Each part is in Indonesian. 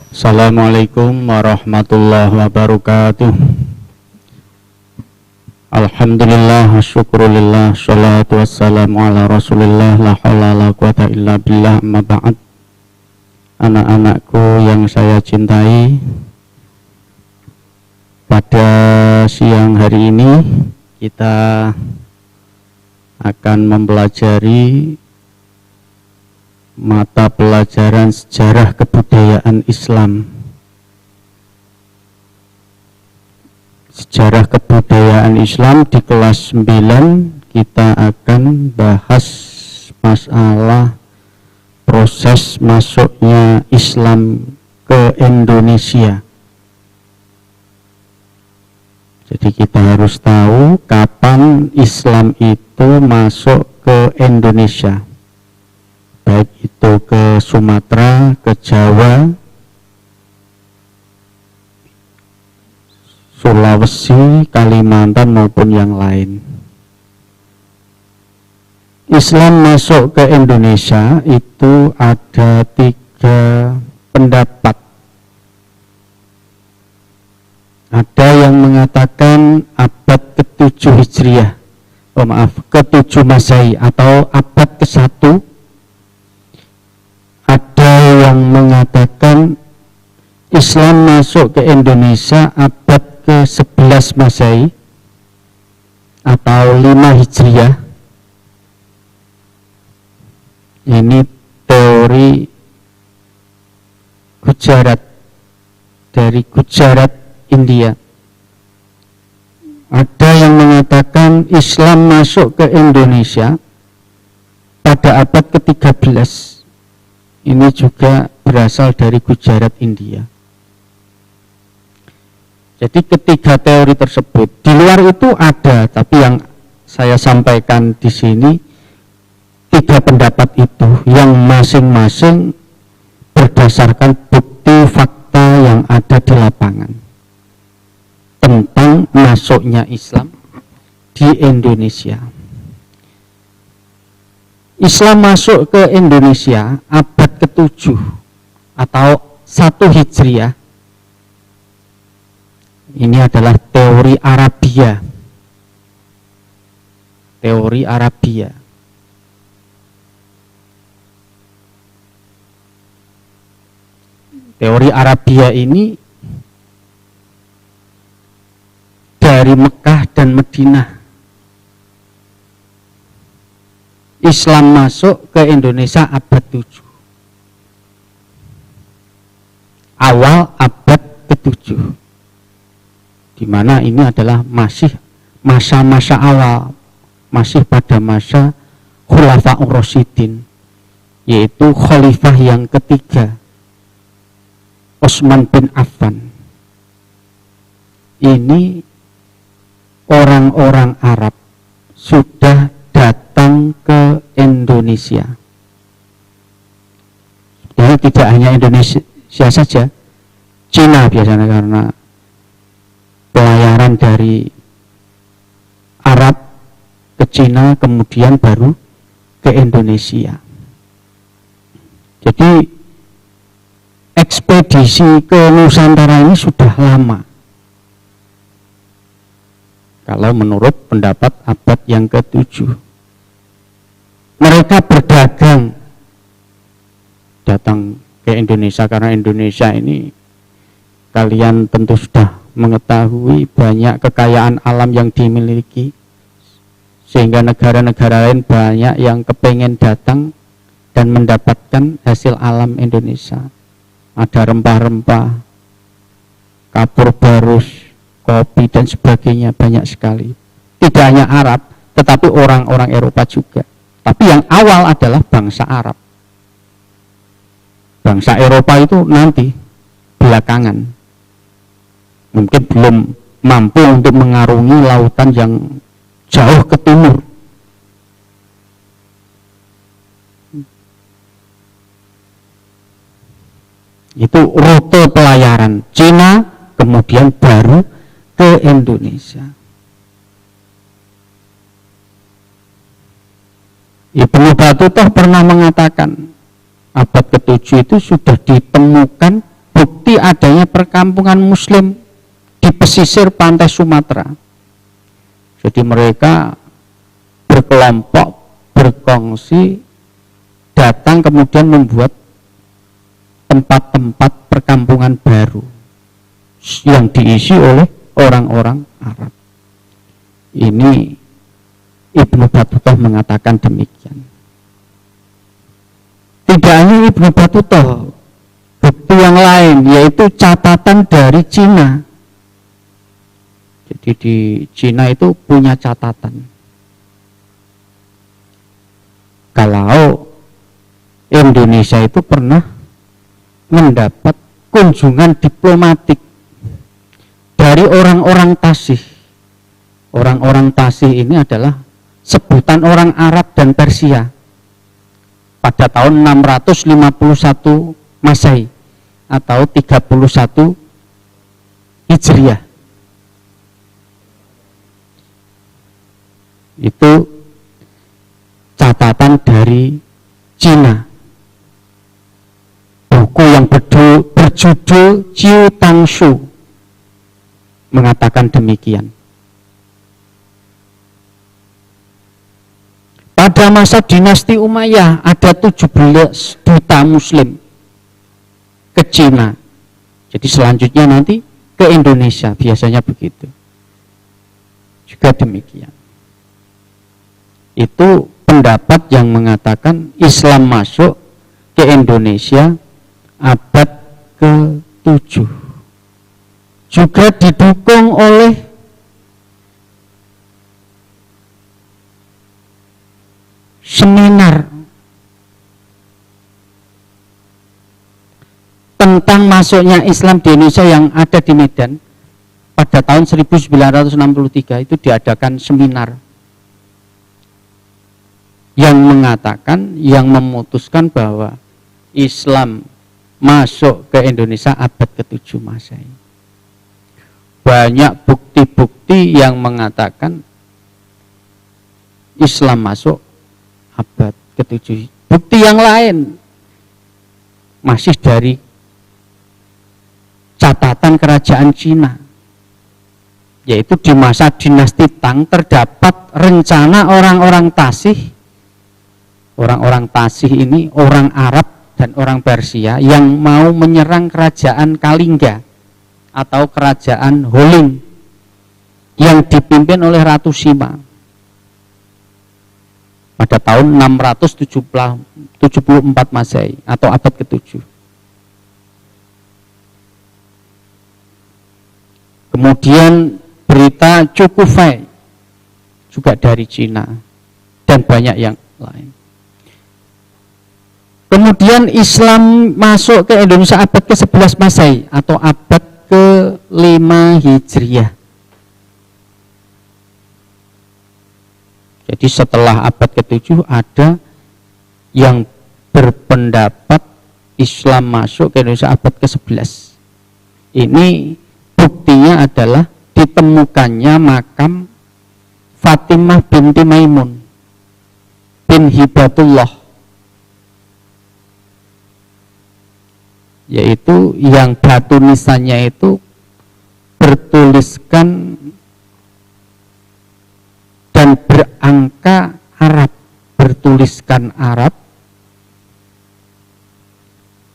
Assalamualaikum warahmatullahi wabarakatuh. Alhamdulillah, syukurillah, sholatu wassalamu ala rasulillah, la hawla la quwata illa billah, amma ba'd. Anak-anakku yang saya cintai, pada siang hari ini kita akan mempelajari mata pelajaran sejarah kebudayaan Islam. Sejarah kebudayaan Islam di kelas 9 kita akan bahas masalah proses masuknya Islam ke Indonesia. Jadi kita harus tahu kapan Islam itu masuk ke Indonesia, baik itu ke Sumatera, ke Jawa, Sulawesi, Kalimantan maupun yang lain. Islam masuk ke Indonesia itu ada 3 pendapat. Ada yang mengatakan abad ke-7 Hijriah, ke-7 Masehi atau abad ke-1. Ada yang mengatakan Islam masuk ke Indonesia abad ke-11 Masehi atau 5 Hijriah. Ini teori Gujarat, dari Gujarat, India. Ada yang mengatakan Islam masuk ke Indonesia pada abad ke-13. Ini juga berasal dari Gujarat, India. Jadi ketiga teori tersebut, di luar itu ada, tapi yang saya sampaikan di sini 3 pendapat itu yang masing-masing berdasarkan bukti fakta yang ada di lapangan tentang masuknya Islam di Indonesia. Islam masuk ke Indonesia abad ke-7 atau 1 Hijriah. Ini adalah teori Arabia. Teori Arabia. Teori Arabia ini dari Mekah dan Madinah. Islam masuk ke Indonesia abad 7. Awal abad ke-7. Di mana ini adalah masih masa-masa awal, masih pada masa Khulafaur Rasyidin, yaitu khalifah yang ketiga, Utsman bin Affan. Ini orang-orang Arab sudah datang ke Indonesia. Jadi tidak hanya Indonesia saja, Cina biasanya, karena pelayaran dari Arab ke Cina kemudian baru ke Indonesia. Jadi ekspedisi ke Nusantara ini sudah lama, kalau menurut pendapat abad yang ke-7. Mereka berdagang datang ke Indonesia, karena Indonesia ini kalian tentu sudah mengetahui banyak kekayaan alam yang dimiliki, sehingga negara-negara lain banyak yang kepengen datang dan mendapatkan hasil alam Indonesia. Ada rempah-rempah, kapur barus, kopi dan sebagainya, banyak sekali. Tidak hanya Arab, tetapi orang-orang Eropa juga. Tapi yang awal adalah bangsa Arab. Bangsa Eropa itu nanti belakangan. Mungkin belum mampu untuk mengarungi lautan yang jauh ke timur. Itu rute pelayaran Cina, kemudian baru ke Indonesia. Ibnu Battuta pernah mengatakan abad ke-7 itu sudah ditemukan bukti adanya perkampungan Muslim di pesisir pantai Sumatera. Jadi mereka berkelompok, berkongsi, datang kemudian membuat tempat-tempat perkampungan baru yang diisi oleh orang-orang Arab. Ini Ibnu Battuta mengatakan demikian. Tidak hanya Ibnu Battuta, bukti yang lain yaitu catatan dari Cina. Jadi di Cina itu punya catatan. Kalau Indonesia itu pernah mendapat kunjungan diplomatik dari orang-orang Tasih. Orang-orang Tasih ini adalah sebutan orang Arab dan Persia pada tahun 651 Masehi atau 31 Hijriah. Itu catatan dari Cina. Buku yang berjudul Jiu Tangshu mengatakan demikian. Pada masa dinasti Umayyah ada 17 duta Muslim ke Cina. Jadi selanjutnya nanti ke Indonesia, biasanya begitu. Juga demikian. Itu pendapat yang mengatakan Islam masuk ke Indonesia abad ke-7. Juga didukung oleh seminar tentang masuknya Islam di Indonesia yang ada di Medan pada tahun 1963. Itu diadakan seminar yang mengatakan, yang memutuskan bahwa Islam masuk ke Indonesia abad ke-7 Masehi. Banyak bukti-bukti yang mengatakan Islam masuk abad ke-7. Bukti yang lain masih dari catatan kerajaan Cina, yaitu di masa dinasti Tang terdapat rencana orang-orang Tasih. Orang-orang Tasih ini orang Arab dan orang Persia yang mau menyerang kerajaan Kalingga atau kerajaan Holling yang dipimpin oleh Ratu Sima pada tahun 674 Masehi atau abad ke-7. Kemudian berita Cukufai juga dari Cina dan banyak yang lain. Kemudian Islam masuk ke Indonesia abad ke-11 Masehi atau abad ke-5 Hijriah. Jadi setelah abad ke-7 ada yang berpendapat Islam masuk ke Indonesia abad ke-11. Ini buktinya adalah ditemukannya makam Fatimah binti Maimun bin Hibatullah, yaitu yang batu nisannya itu bertuliskan dan berangka Arab, bertuliskan Arab,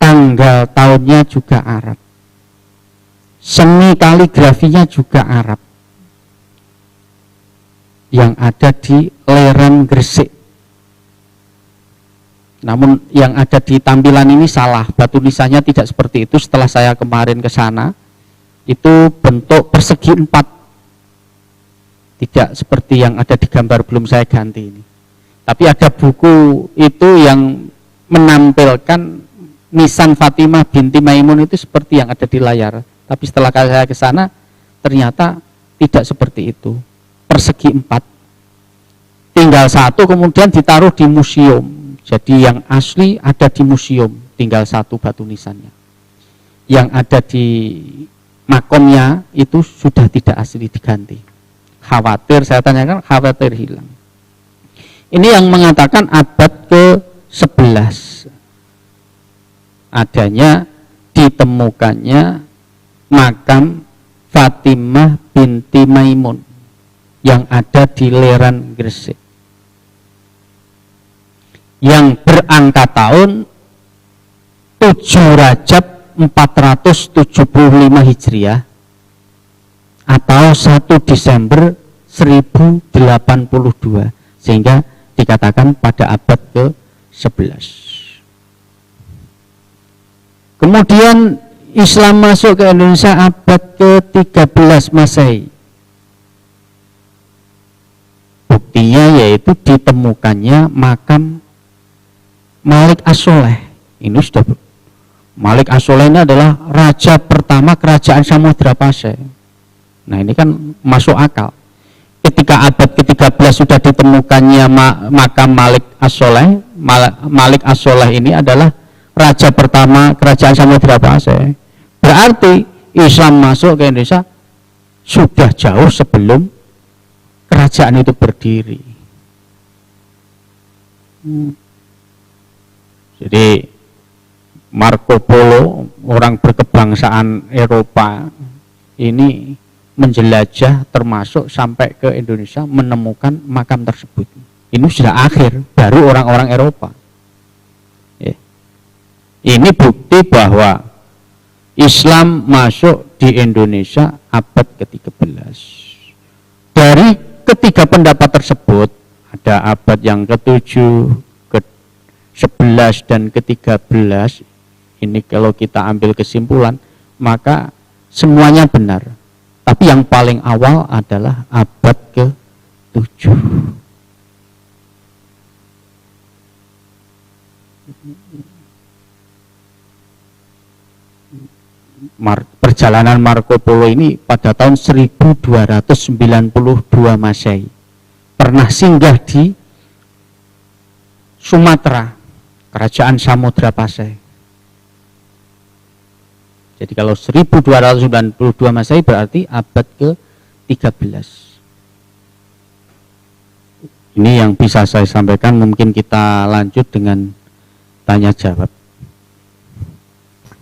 tanggal tahunnya juga Arab, seni kaligrafinya juga Arab, yang ada di lereng Gresik. Namun yang ada di tampilan ini salah, batu nisannya tidak seperti itu. Setelah saya kemarin ke sana, itu bentuk persegi 4, tidak seperti yang ada di gambar belum saya ganti ini. Tapi ada buku itu yang menampilkan nisan Fatimah binti Maimun itu seperti yang ada di layar. Tapi setelah saya ke sana, ternyata tidak seperti itu, persegi 4. Tinggal satu kemudian ditaruh di museum. Jadi yang asli ada di museum, tinggal satu batu nisannya. Yang ada di makomnya itu sudah tidak asli, diganti. Khawatir, saya tanyakan, khawatir hilang. Ini yang mengatakan abad ke-11 adanya di ditemukannya makam Fatimah binti Maimun yang ada di Leran Gresik, yang berangka tahun 7 Rajab 475 Hijriah atau 1 Desember 1082, sehingga dikatakan pada abad ke-11. Kemudian Islam masuk ke Indonesia abad ke-13 Masehi. Buktinya yaitu ditemukannya makam Malik As-Soleh. Ini sudah, Malik As-Soleh ini adalah raja pertama kerajaan Samudra Pasai. Nah, ini kan masuk akal. Ketika abad ke-13 sudah ditemukannya makam Malik As-Soleh, Malik As-Soleh ini adalah raja pertama kerajaan Samudra Pasai. Berarti Islam masuk ke Indonesia sudah jauh sebelum kerajaan itu berdiri. Jadi Marco Polo, orang berkebangsaan Eropa ini menjelajah termasuk sampai ke Indonesia, menemukan makam tersebut. Ini sudah akhir, baru orang-orang Eropa. Ini bukti bahwa Islam masuk di Indonesia abad ke-13. Dari ketiga pendapat tersebut, ada abad yang ke-7, ke-11 dan ke-13. Ini kalau kita ambil kesimpulan, maka semuanya benar. Tapi yang paling awal adalah abad ke-7. Perjalanan Marco Polo ini pada tahun 1292 Masehi pernah singgah di Sumatera, kerajaan Samudra Pasai. Jadi kalau 1292 Masehi berarti abad ke-13. Ini yang bisa saya sampaikan, mungkin kita lanjut dengan tanya jawab.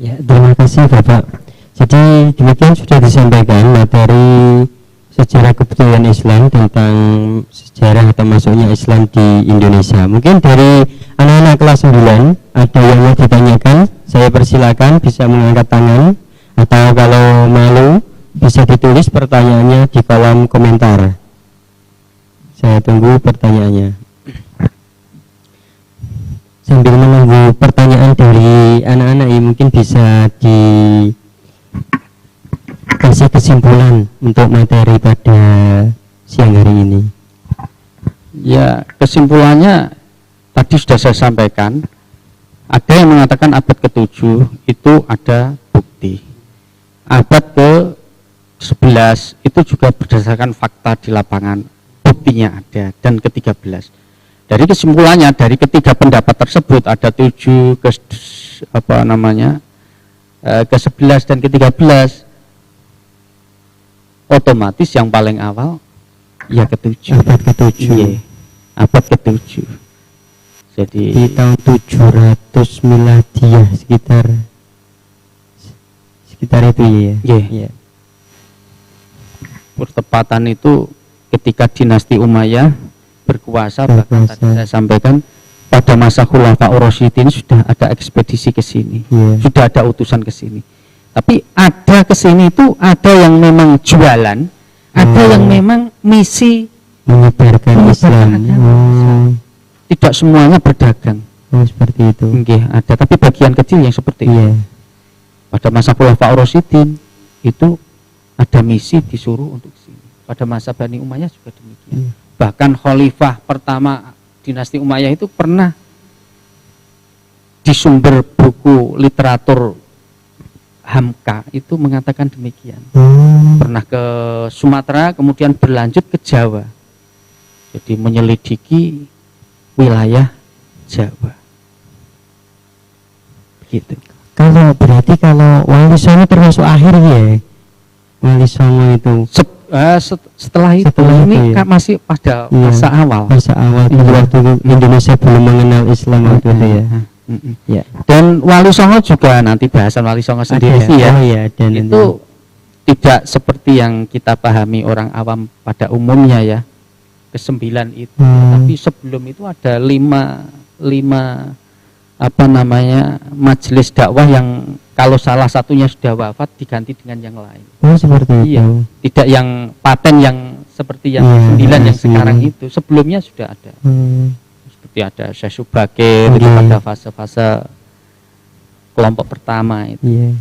Ya, terima kasih Bapak. Jadi demikian sudah disampaikan materi sejarah kebudayaan Islam tentang sejarah atau masuknya Islam di Indonesia. Mungkin dari anak-anak kelas 9 ada yang mau ditanyakan, saya persilakan bisa mengangkat tangan, atau kalau malu bisa ditulis pertanyaannya di kolom komentar. Saya tunggu pertanyaannya. Sambil menunggu pertanyaan dari anak-anak ini, mungkin bisa dikasih kesimpulan untuk materi pada siang hari ini. Ya, kesimpulannya tadi sudah saya sampaikan. Ada yang mengatakan abad ke-7 itu ada bukti. Abad ke-11 itu juga berdasarkan fakta di lapangan, buktinya ada. Dan ke-13. Dari kesimpulannya, dari ketiga pendapat tersebut, ada 7, ke-11 dan ke-13, otomatis yang paling awal ya ke-7. Abad ke-7. Iya, abad ke-7. Jadi di tahun 700 Miladiah, sekitar itu ya. Iya. Pertepatan itu ketika dinasti Umayyah berkuasa, bahkan tadi saya sampaikan pada masa Khulafaur Rasyidin sudah ada ekspedisi ke sini, sudah ada utusan ke sini. Tapi ada ke sini itu ada yang memang jualan, ada yang memang misi menyebarkan Islam. Tidak semuanya berdagang. Seperti itu. Ada, tapi bagian kecil yang seperti itu. Pada masa Khulafaur Rasyidin itu ada misi disuruh untuk sini. Pada masa Bani Umayyah juga demikian. Bahkan khalifah pertama dinasti Umayyah itu pernah di sumber buku literatur Hamka itu mengatakan demikian. Pernah ke Sumatera, kemudian berlanjut ke Jawa. Jadi menyelidiki wilayah Jawa. Begitu. Berarti kalau Wali Songo termasuk akhir ya? Wali Songo itu setelah itu ini ya? Masih pada masa awal. Masa awal waktu Indonesia belum mengenal Islam waktu itu ya. Ya. Dan Wali Songo juga nanti bahasan Wali Songo sendiri Ada, ya. oh iya, dan Itu tidak seperti yang kita pahami orang awam pada umumnya ya. Ke-9 itu. Tapi sebelum itu ada lima majelis dakwah yang kalau salah satunya sudah wafat diganti dengan yang lain. Oh seperti itu. Iya. Tidak yang paten yang seperti yang 9 yang sekarang itu. Sebelumnya sudah ada. Seperti ada Syekh Subakir itu pada fase-fase kelompok pertama itu. Iya.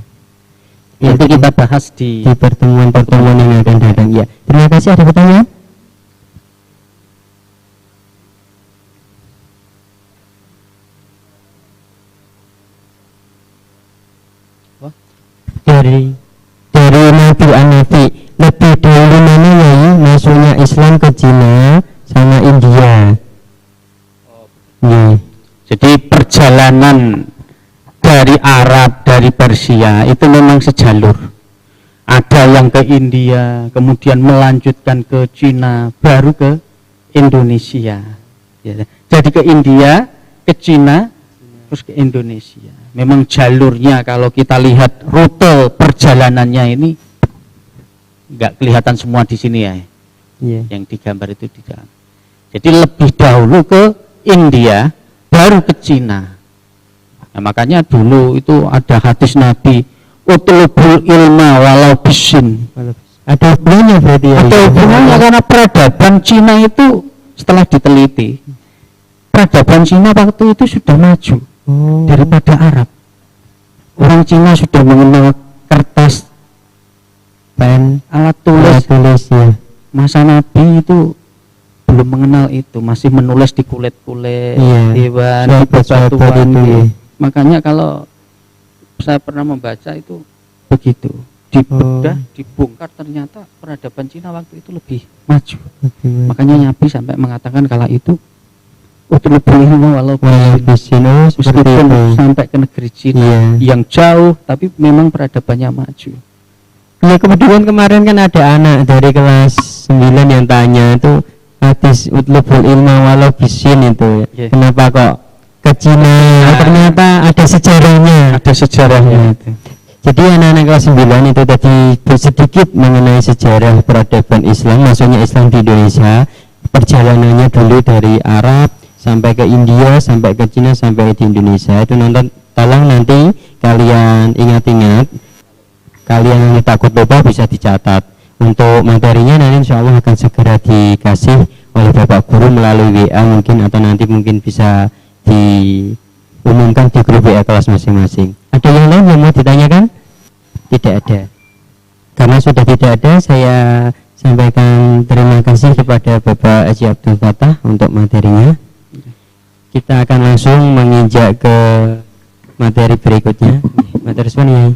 Nanti kita bahas di pertemuan-pertemuan yang akan datang. Ya. Terima kasih. Ada pertanyaan? Dari Nabi Hanafi, lebih dahulu mana Yai masuknya Islam ke Cina sama India? Jadi perjalanan dari Arab, dari Persia itu memang sejalur. Ada yang ke India, kemudian melanjutkan ke Cina, baru ke Indonesia. Jadi ke India, ke Cina, terus ke Indonesia. Memang jalurnya kalau kita lihat rute perjalanannya ini nggak kelihatan semua di sini ya. Yang digambar itu tidak. Jadi lebih dahulu ke India, baru ke Cina. Nah, makanya dulu itu ada hadis Nabi, utlubul ilma walau bisin. Ada hubungannya berarti ya? Ada hubungannya karena peradaban Cina itu setelah diteliti, peradaban Cina waktu itu sudah maju daripada Arab. Orang Cina sudah mengenal kertas, pen, alat tulis ya. Masa Nabi itu belum mengenal itu, masih menulis di kulit-kulit, hewan, di bebatuan. Makanya kalau saya pernah membaca itu begitu, dibedah, dibongkar, ternyata peradaban Cina waktu itu lebih maju. Makanya Nabi sampai mengatakan kala itu walau meskipun sampai ke negeri Cina yang jauh, tapi memang peradabannya maju. Ya, kemudian kemarin kan ada anak dari kelas 9 yang tanya itu hadis utlubul ilma walau bisin itu kenapa kok ke Cina? Ternyata ada sejarahnya. Ada sejarahnya itu. Jadi anak-anak kelas 9 itu tadi sedikit mengenai sejarah peradaban Islam, maksudnya Islam di Indonesia. Perjalanannya dulu dari Arab sampai ke India, sampai ke Cina, sampai di Indonesia. Itu tolong nanti kalian ingat-ingat, kalian yang takut lupa bisa dicatat. Untuk materinya nanti insya Allah akan segera dikasih oleh Bapak Guru melalui WA mungkin, atau nanti mungkin bisa diumumkan di grup WA kelas masing-masing. Ada yang lain yang mau ditanyakan? Tidak ada. Karena sudah tidak ada, saya sampaikan terima kasih kepada Bapak Haji Abdul Fattah untuk materinya. Kita akan langsung menginjak ke materi berikutnya. Materi semuanya.